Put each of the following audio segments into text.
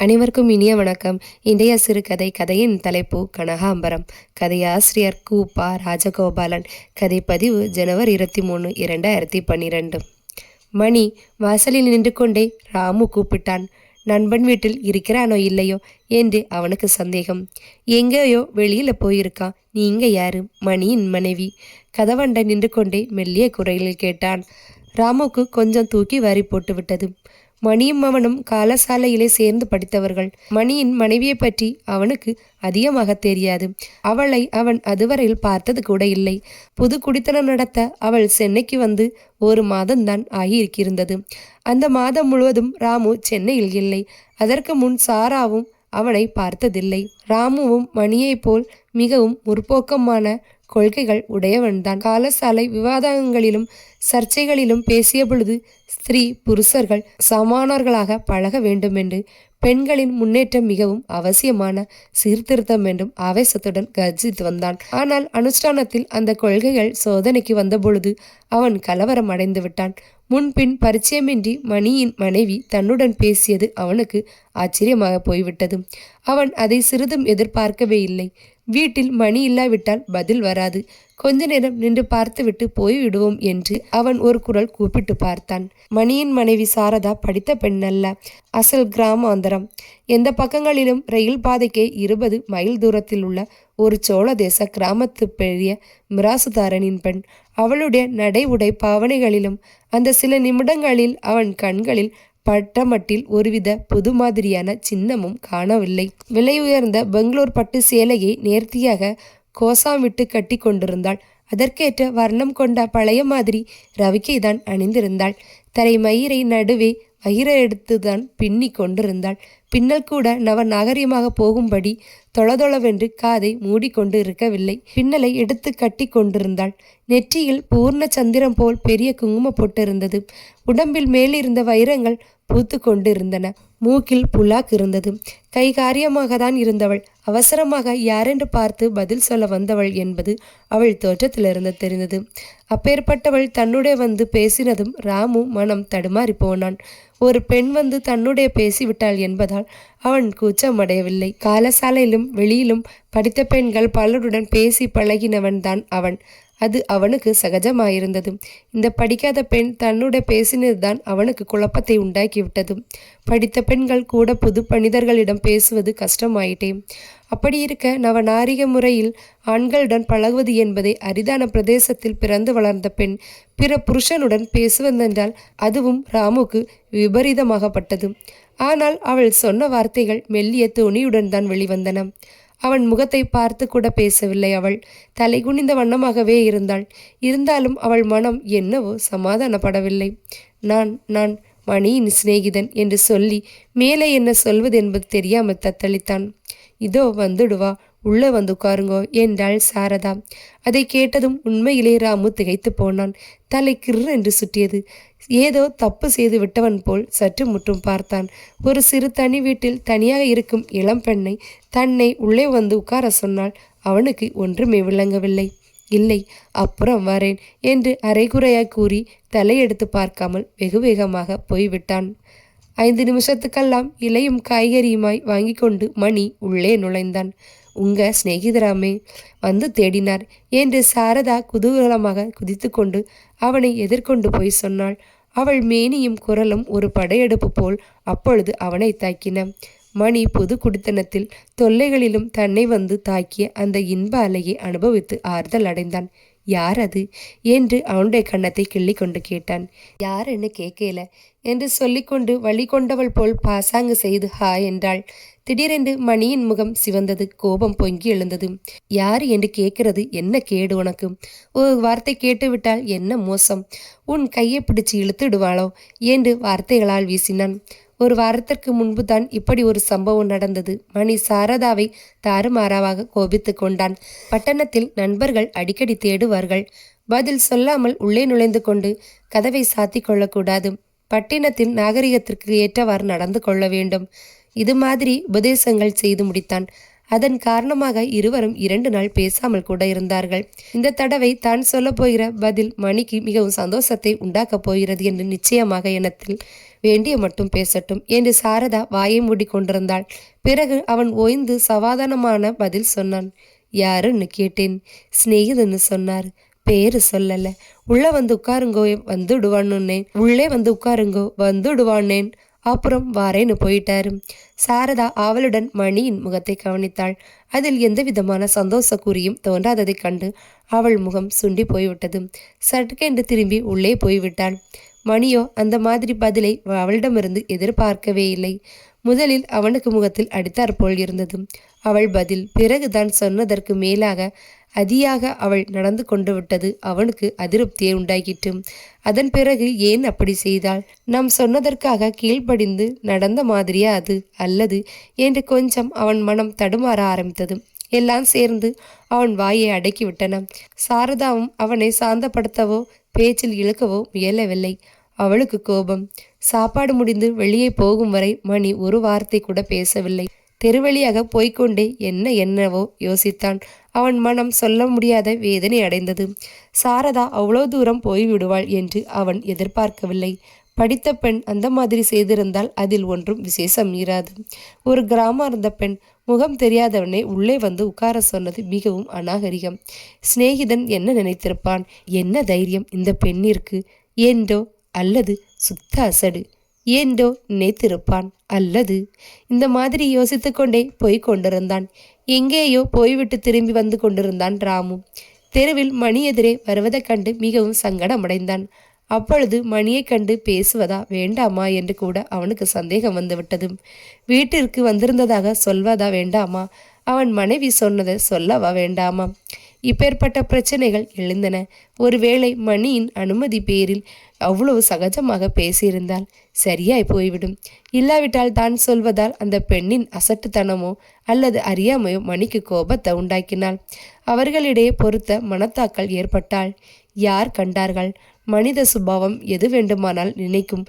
அனைவருக்கும் இனிய வணக்கம். இன்றைய சிறுகதை. கதையின் தலைப்பு கனகாம்பரம். கதையாசிரியர் கூப்பா ராஜகோபாலன். கதைப்பதிவு ஜனவரி 23, 2012. மணி வாசலில் நின்று கொண்டே ராமு கூப்பிட்டான். நண்பன் வீட்டில் இருக்கிறானோ இல்லையோ என்று அவனுக்கு சந்தேகம். எங்கேயோ வெளியில் போயிருக்கான். நீங்க யாரு? மணியின் மனைவி. கதவண்ட நின்று கொண்டே மெல்லிய குரலில் கேட்டான். ராமுக்கு கொஞ்சம் தூக்கி வாரி போட்டு விட்டது. மணியும் அவனும் காலசாலையிலே சேர்ந்து படித்தவர்கள். மணியின் மனைவியை பற்றி அவனுக்கு அதிகமாக தெரியாது. அவளை அவன் அதுவரையில் பார்த்தது கூட இல்லை. புது குடித்தனம் நடத்த அவள் சென்னைக்கு வந்து 1 மாதம்தான் ஆகியிருக்கிருந்தது. அந்த மாதம் முழுவதும் ராமு சென்னையில் இல்லை. அதற்கு முன் சாராவும் அவனை பார்த்ததில்லை. ராமுவும் மணியைப் போல் மிகவும் முற்போக்கமான கொள்கைகள் உடையவன்தான். காலசாலை விவாதங்களிலும் சர்ச்சைகளிலும் பேசிய பொழுது ஸ்திரீ புருஷர்கள் சமானர்களாக பழக வேண்டுமென்று, பெண்களின் முன்னேற்றம் மிகவும் அவசியமான சீர்திருத்தம் என்றும் ஆவேசத்துடன் கர்ஜித்து வந்தான். ஆனால் அனுஷ்டானத்தில் அந்த கொள்கைகள் சோதனைக்கு வந்தபொழுது அவன் கலவரம் அடைந்து விட்டான். முன்பின் பரிச்சயமின்றி மணியின் மனைவி தன்னுடன் பேசியது அவனுக்கு ஆச்சரியமாக போய்விட்டது. அவன் அதை சிறிதும் எதிர்பார்க்கவே இல்லை. வீட்டில் மணி இல்லாவிட்டால் பதில் வராது. கொஞ்ச நேரம் நின்று பார்த்துவிட்டு போய்விடுவோம் என்று அவன் ஒரு குரல் கூப்பிட்டு பார்த்தான். மணியின் மனைவி சாரதா படித்த பெண் அல்ல. அசல் கிராமாந்தரம். எந்த பக்கங்களிலும் ரயில் பாதைக்கே 20 மைல் தூரத்தில் உள்ள ஒரு சோழ தேச கிராமத்து பெரிய மிராசுதாரனின் பெண். அவளுடைய நடை உடை பாவனைகளிலும் அந்த சில நிமிடங்களில் அவன் கண்களில் பட்டமட்டில் ஒருவித புது மாதிரியான சின்னமும் காணவில்லை. விலையுயர்ந்த பெங்களூர் பட்டு சேலையை நேர்த்தியாக கோசாமிட்டு கட்டி கொண்டிருந்தாள். அதற்கேற்ற வர்ணம் கொண்ட பழைய மாதிரி ரவிக்கைதான் அணிந்திருந்தாள். தலைமயிரை நடுவே வயிற எடுத்துதான் பின்னி கொண்டிருந்தாள். பின்னல் கூட நவ நாகரிகமாக போகும்படி தொளதொளவென்று காதை மூடிக்கொண்டு இருக்கவில்லை. பின்னலை எடுத்து கட்டி கொண்டிருந்தாள். நெற்றியில் பூர்ண சந்திரம் போல் பெரிய குங்குமம் போட்டிருந்தது. உடம்பில் மேலிருந்த வைரங்கள் பூத்து கொண்டு இருந்தன. மூக்கில் புல்லாக் இருந்தது. கை காரியமாக தான் இருந்தவள். அவசரமாக யாரென்று பார்த்து பதில் சொல்ல வந்தவள் என்பது அவள் தோற்றத்திலிருந்து தெரிந்தது. அப்பேற்பட்டவள் தன்னுடைய வந்து பேசினதும் ராமு மனம் தடுமாறி போனான். ஒரு பெண் வந்து தன்னுடைய பேசிவிட்டாள் என்பதால் அவன் கூச்சமடையவில்லை. காலசாலையிலும் வெளியிலும் படித்த பெண்கள் பலருடன் பேசி பழகினவன்தான் அவன். அது அவனுக்கு சகஜமாயிருந்தது. இந்த படிக்காத பெண் தன்னுடைய பேசினதுதான் அவனுக்கு குழப்பத்தை உண்டாக்கிவிட்டது. படித்த பெண்கள் கூட புது மனிதர்களிடம் பேசுவது கஷ்டமாயிட்டே. அப்படி இருக்க நவநாரிக முறையில் ஆண்களுடன் பழகுவது என்பதை அரிதான பிரதேசத்தில் பிறந்து வளர்ந்த பெண் பிற புருஷனுடன் பேசுவதென்றால் அதுவும் ராமுக்கு விபரீதமாகப்பட்டது. ஆனால் அவள் சொன்ன வார்த்தைகள் மெல்லிய துணியுடன் தான் வெளிவந்தன. அவன் முகத்தை பார்த்து கூட பேசவில்லை. அவள் தலை குனிந்த வண்ணமாகவே இருந்தாள். இருந்தாலும் அவள் மனம் என்னவோ சமாதானப்படவில்லை. நான் மணியின் சிநேகிதன் என்று சொல்லி மேலே என்ன சொல்வது என்பது தெரியாமல் தத்தளித்தான். இதோ வந்துடுவா, உள்ளே வந்து உட்காருங்கோ என்றாள் சாரதா. அதை கேட்டதும் உண்மையிலே ராமு திகைத்து போனான். தலை கிர் என்று சுற்றியது. ஏதோ தப்பு செய்து விட்டவன் போல் சற்று முற்றும் பார்த்தான். ஒரு சிறு தனி வீட்டில் தனியாக இருக்கும் இளம் பெண்ணை தன்னை உள்ளே வந்து உட்கார சொன்னால் அவனுக்கு ஒன்றுமே விளங்கவில்லை. இல்லை, அப்புறம் வரேன் என்று அரைகுறையாய் கூறி தலையெடுத்து பார்க்காமல் வெகு வேகமாக போய்விட்டான். 5 நிமிஷத்துக்கெல்லாம் இலையும் காய்கறியுமாய் வாங்கி கொண்டு மணி உள்ளே நுழைந்தான். உங்க சிநேகிதராமே வந்து தேடினார் என்று சாரதா குதூகலமாக குதித்து கொண்டு அவனை எதிர்கொண்டு போய் சொன்னாள். அவள் மேனியும் குரலும் ஒரு படையெடுப்பு போல் அப்பொழுது அவனை தாக்கின. மணி புது குடித்தனத்தில் தொல்லைகளிலும் தன்னை வந்து தாக்கிய அந்த இன்ப அலையை அனுபவித்து ஆறுதல் அடைந்தான். யார் அது என்று அவனுடைய கன்னத்தை கிள்ளி கொண்டு கேட்டான். யாருன்னு கேட்கல என்று சொல்லிக்கொண்டு வழி கொண்டவள் போல் பாசாங்கு செய்து ஹா என்றாள். திடீரென்று மணியின் முகம் சிவந்தது. கோபம் பொங்கி எழுந்தது. யாரு என்று கேட்கிறது என்ன கேடு உனக்கு? ஒரு வார்த்தை கேட்டுவிட்டால் என்ன மோசம்? உன் கையை பிடிச்சு இழுத்துடுவாளோ என்று வார்த்தைகளால் வீசினான். 1 வாரத்திற்கு முன்பு தான் இப்படி ஒரு சம்பவம் நடந்தது. மணி சாரதாவை தாறுமாறாக கோபித்து கொண்டான். பட்டணத்தில் நண்பர்கள் அடிக்கடி தேடுவார்கள். பதில் சொல்லாமல் உள்ளே நுழைந்து கொண்டு கதவை சாத்தி கொள்ளக்கூடாது. பட்டினத்தில் நாகரிகத்திற்கு ஏற்றவாறு நடந்து கொள்ள வேண்டும். இது மாதிரி உபதேசங்கள் செய்து முடித்தான். அதன் காரணமாக இருவரும் 2 நாள் பேசாமல் கூட இருந்தார்கள். இந்த தடவை தான் சொல்ல போகிற பதில் மணிக்கு மிகவும் சந்தோஷத்தை உண்டாக்கப் போகிறது என்று நிச்சயமாக எண்ணத்தில் வேண்டிய மட்டும் பேசட்டும் என்று சாரதா வாயை மூடி கொண்டிருந்தாள். பிறகு அவன் ஓய்ந்து சமாதானமான பதில் சொன்னான். யாருன்னு கேட்டேன். சிநேகிதன்னு சொன்னார். பேரு சொல்லல. உள்ள வந்து உட்காருங்கோ வந்துடுவான்னேன். உள்ளே வந்து உட்காருங்கோ வந்துடுவானேன். அப்புறம் வாரேன்னு போயிட்டாரு. சாரதா ஆவலுடன் மணியின் முகத்தை கவனித்தாள். அதில் எந்த விதமான சந்தோஷ குறியும் தோன்றாததைக் கண்டு அவள் முகம் சுண்டி போய்விட்டது. சட்டுக்கென்று திரும்பி உள்ளே போய்விட்டாள். மணியோ அந்த மாதிரி பதிலை அவளிடமிருந்து எதிர்பார்க்கவே இல்லை. முதலில் அவனுக்கு முகத்தில் அடித்தாற் போல் இருந்தது அவள் பதில். பிறகுதான் சொன்னதற்கு மேலாக அதியாக அவள் நடந்து கொண்டு விட்டது அவனுக்கு அதிருப்தியை உண்டாக்கிட்டு. அதன் பிறகு ஏன் அப்படி செய்தாள்? நாம் சொன்னதற்காக கீழ்ப்படிந்து நடந்த மாதிரியா அது, அல்லது என்று கொஞ்சம் அவன் மனம் தடுமாற ஆரம்பித்தது. எல்லாம் சேர்ந்து அவன் வாயை அடக்கிவிட்டன. சாரதாவும் அவனை சாந்தப்படுத்தவோ பேச்சில் இழுக்கவோ முயலவில்லை. அவளுக்கு கோபம். சாப்பாடு முடிந்து வெளியே போகும் வரை மணி ஒரு வார்த்தை கூட பேசவில்லை. தெருவழியாக போய்கொண்டே என்னவோ யோசித்தான். அவன் மனம் சொல்ல முடியாத வேதனை அடைந்தது. சாரதா அவ்வளோ தூரம் போய்விடுவாள் என்று அவன் எதிர்பார்க்கவில்லை. படித்த பெண் அந்த மாதிரி செய்திருந்தால் அதில் ஒன்றும் விசேஷம் மீறாது. ஒரு கிராமார்ந்த பெண் முகம் தெரியாதவனை உள்ளே வந்து உட்கார சொன்னது மிகவும் அநாகரிகம். சிநேகிதன் என்ன நினைத்திருப்பான்? என்ன தைரியம் இந்த பெண்ணிற்கு என்றோ, அல்லது சுத்த அசடு ஏண்டோ நினைத்திருப்பான். அல்லது இந்த மாதிரி யோசித்து கொண்டே போய் கொண்டிருந்தான். எங்கேயோ போய்விட்டு திரும்பி வந்து கொண்டிருந்தான் ராமு. தெருவில் மணி எதிரே வருவதைக் கண்டு மிகவும் சங்கடமடைந்தான். அப்பொழுது மணியை கண்டு பேசுவதா வேண்டாமா என்று கூட அவனுக்கு சந்தேகம் வந்துவிட்டது. வீட்டிற்கு வந்திருந்ததாக சொல்வதா வேண்டாமா? அவன் மனைவி சொன்னதை சொல்லவா வேண்டாமா? இப்பேற்பட்ட பிரச்சனைகள் எழுந்தன. ஒருவேளை மணியின் அனுமதி பேரில் அவ்வளவு சகஜமாக பேசியிருந்தால் சரியாய் போய்விடும். இல்லாவிட்டால் தான் சொல்வதால் அந்த பெண்ணின் அசட்டுத்தனமோ அல்லது அறியாமையோ மணிக்கு கோபத்தை உண்டாக்கினாள். அவர்களிடையே பொறுத்த மனத்தாக்கள் ஏற்பட்டாள். யார் கண்டார்கள்? மனித சுபாவம் எது வேண்டுமானால் நினைக்கும்.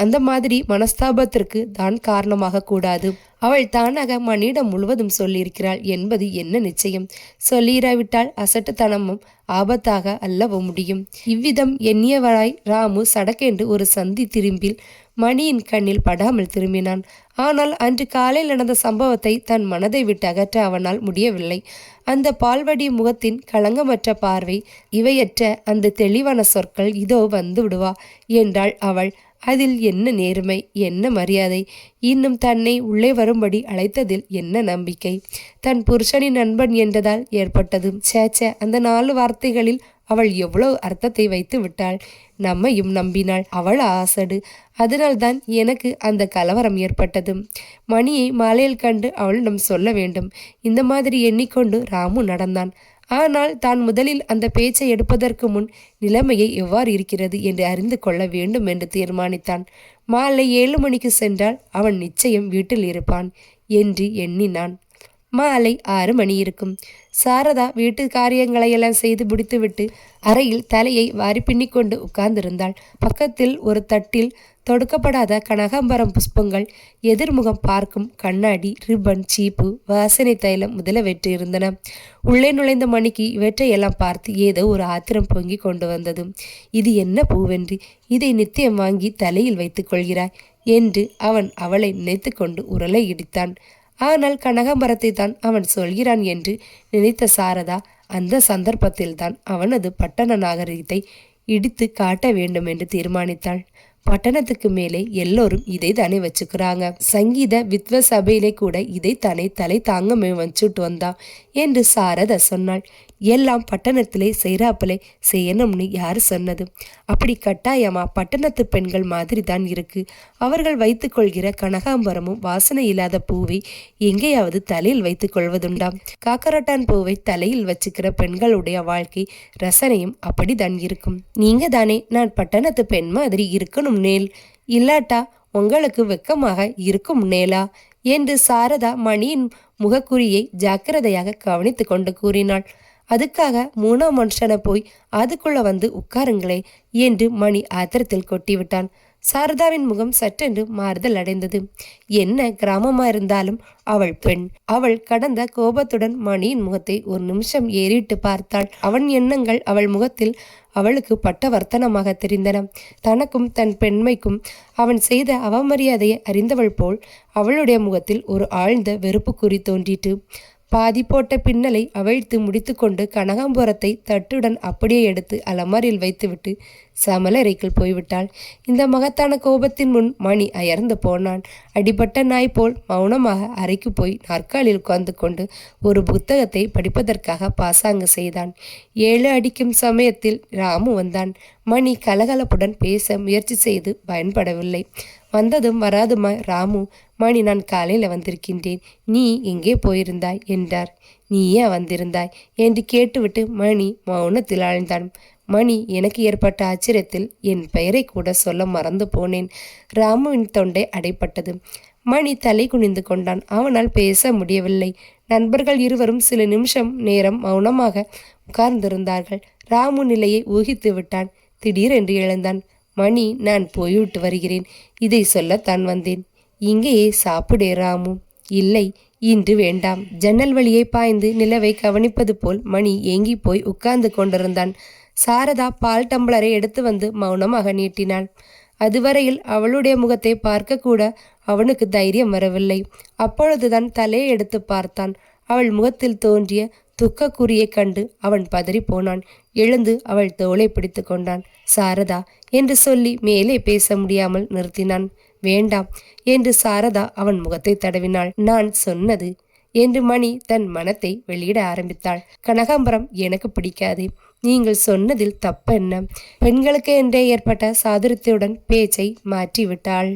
அந்த மாதிரி மனஸ்தாபத்திற்கு தான் காரணமாக கூடாது. அவள் தானாக மணியிடம் முழுவதும் சொல்லியிருக்கிறாள் என்பது என்ன நிச்சயம்? சொல்லிராவிட்டால் அசட்டுத்தனமும் ஆபத்தாக அல்லவோ முடியும். இவ்விதம் எண்ணியவராய் ராமு சடக்கென்று ஒரு சந்தி திரும்பில் மணியின் கண்ணில் படாமல் திரும்பினான். ஆனால் அன்று காலையில் நடந்த சம்பவத்தை தன் மனதை விட்டு அகற்ற அவனால் முடியவில்லை. அந்த பால்வடி முகத்தின் களங்கமற்ற பார்வை, இவையற்ற அந்த தெளிவான சொற்கள், இதோ வந்து விடுவா என்றாள் அவள். அதில் என்ன நேர்மை, என்ன மரியாதை, இன்னும் தன்னை உள்ளே வரும்படி அழைத்ததில் என்ன நம்பிக்கை? தன் புருஷனின் நண்பன் என்றதால் ஏற்பட்டது. சேச்ச, அந்த 4 வார்த்தைகளில் அவள் எவ்வளவு அர்த்தத்தை வைத்து விட்டாள். நம்மையும் நம்பினாள். அவள் ஆசடு. அதனால்தான் எனக்கு அந்த கலவரம் ஏற்பட்டது. மணியை மாலையில் கண்டு அவளிடம் சொல்ல வேண்டும். இந்த மாதிரி எண்ணிக்கொண்டு ராமு நடந்தான். ஆனால் தான் முதலில் அந்த பேச்சை எடுப்பதற்கு முன் நிலைமையை எவ்வாறு இருக்கிறது என்று அறிந்து கொள்ள வேண்டும் என்று தீர்மானித்தான். மாலை 7 மணிக்கு சென்றால் அவன் நிச்சயம் வீட்டில் இருப்பான் என்று எண்ணினான். மாலை 6 மணி இருக்கும். சாரதா வீட்டு காரியங்களையெல்லாம் செய்து முடித்துவிட்டு அறையில் தலையை வாரி பின்னிக்கொண்டு உட்கார்ந்திருந்தாள். பக்கத்தில் ஒரு தட்டில் தொடுக்கப்படாத கனகாம்பரம் புஷ்பங்கள், எதிர்முகம் பார்க்கும் கண்ணாடி, ரிப்பன், சீப்பு, வாசனை தைலம் முதலவற்று இருந்தன. உள்ளே நுழைந்த மணிக்கு இவற்றையெல்லாம் பார்த்து ஏதோ ஒரு ஆத்திரம் பொங்கி கொண்டு வந்தது. இது என்ன பூவென்று இதை நித்தியம் வாங்கி தலையில் வைத்துக் கொள்கிறாய் என்று அவன் அவளை நினைத்து கொண்டு உரலை இடித்தான். ஆனால் கனகாம்பரத்தை தான் அவன் சொல்கிறான் என்று நினைத்த சாரதா அந்த சந்தர்ப்பத்தில்தான் அவனது பட்டண நாகரிகத்தை இடித்து காட்ட வேண்டும் என்று தீர்மானித்தாள். பட்டணத்துக்கு மேலே எல்லோரும் இதை தானே வச்சுக்கிறாங்க. சங்கீத வித்வ சபையிலே கூட இதை தானே தலை தாங்க வச்சுட்டு வந்தா என்று சாரதா சொன்னாள். எல்லாம் பட்டணத்திலே செய்கிறாப்பிலே செய்யணும்னு யாரு சொன்னது? அப்படி கட்டாயமா? பட்டணத்து பெண்கள் மாதிரி தான் இருக்கு. அவர்கள் வைத்துக் கொள்கிற கனகாம்பரமும் வாசனை இல்லாத பூவை எங்கேயாவது தலையில் வைத்துக் கொள்வதுண்டாம். காக்கரட்டான் பூவை தலையில் வச்சுக்கிற பெண்களுடைய வாழ்க்கை ரசனையும் அப்படிதான் இருக்கும். நீங்க தானே நான் பட்டணத்து பெண் மாதிரி இருக்கணும் நேல், இல்லாட்டா உங்களுக்கு வெக்கமாக இருக்கும் நேலா என்று சாரதா மணியின் முகக்குறியை ஜாக்கிரதையாக கவனித்து கொண்டு கூறினாள். அதுக்காக 3ஆம் மனுஷனை போய் அதுக்குள்ள வந்து உட்காருங்களே என்று மணி ஆத்திரத்தில் கொட்டிவிட்டான். சாரதாவின் முகம் சற்றென்று மாறுதல் அடைந்தது. என்ன கிராமமா இருந்தாலும் அவள் பெண். அவள் கடந்த கோபத்துடன் மணியின் முகத்தை ஒரு நிமிஷம் ஏறிட்டு பார்த்தாள். அவன் எண்ணங்கள் அவள் முகத்தில் அவளுக்கு பட்டவர்த்தனமாக தெரிந்தன. தனக்கும் தன் பெண்மைக்கும் அவன் செய்த அவமரியாதையை அறிந்தவள் போல் அவளுடைய முகத்தில் ஒரு ஆழ்ந்த வெறுப்பு குறி தோன்றிட்டு பாதி போட்ட பின்னலை அவிழ்த்து முடித்துக்கொண்டு கனகாம்பரத்தை தட்டுடன் அப்படியே எடுத்து அலமாரியில் வைத்துவிட்டு சமலறைக்குள் போய்விட்டாள். இந்த மகத்தான கோபத்தின் முன் மணி அயர்ந்து போனான். அடிபட்ட நாய் போல் மௌனமாக அறைக்கு போய் நாற்காலில் உட்கார்ந்து கொண்டு ஒரு புத்தகத்தை படிப்பதற்காக பாசாங்கு செய்தான். 7 அடிக்கும் சமயத்தில் ராமு வந்தான். மணி கலகலப்புடன் பேச முயற்சி செய்து பயன்படவில்லை. வந்ததும் வராதுமாய் ராமு, மணி, நான் காலையில் வந்திருக்கின்றேன், நீ எங்கே போயிருந்தாய் என்றார். நீ ஏன் வந்திருந்தாய் என்று கேட்டுவிட்டு மணி மௌனத்தில் ஆழ்ந்தான். மணி, எனக்கு ஏற்பட்ட ஆச்சரியத்தில் என் பெயரை கூட சொல்ல மறந்து போனேன். ராமுவின் தொண்டை அடைப்பட்டது. மணி தலை குனிந்து கொண்டான். அவனால் பேச முடியவில்லை. நண்பர்கள் இருவரும் சில நிமிஷம் நேரம் மௌனமாக உட்கார்ந்திருந்தார்கள். ராமு நிலையை ஊகித்து விட்டான். திடீரென்று எழுந்தான். மணி, நான் போய்விட்டு வருகிறேன். இதை சொல்லத்தான் வந்தேன். இங்கேயே சாப்பிடே ராமு. இல்லை, இன்று வேண்டாம். ஜன்னல் வழியை பாய்ந்து நிலவை கவனிப்பது போல் மணி ஏங்கி போய் உட்கார்ந்து கொண்டிருந்தான். சாரதா பால் டம்ளரை எடுத்து வந்து மௌனமாக நீட்டினாள். அதுவரையில் அவளுடைய முகத்தை பார்க்க கூட அவனுக்கு தைரியம் வரவில்லை. அப்பொழுதுதான் தலையை எடுத்து பார்த்தான். அவள் முகத்தில் தோன்றிய துக்கக்குறியை கண்டு அவன் பதறி போனான். எழுந்து அவள் தோளை பிடித்து கொண்டான். சாரதா என்று சொல்லி மேலே பேச முடியாமல் நிறுத்தினான். வேண்டாம் என்று சாரதா அவன் முகத்தை தடவினாள். நான் சொன்னது என்று மணி தன் மனத்தை வெளியிட ஆரம்பித்தாள். கனகாம்பரம் எனக்கு பிடிக்காது. நீங்கள் சொன்னதில் தப்பென்ன? பெண்களுக்கு என்றே ஏற்பட்ட சாதுரியத்துடன் பேச்சை மாற்றிவிட்டாள்.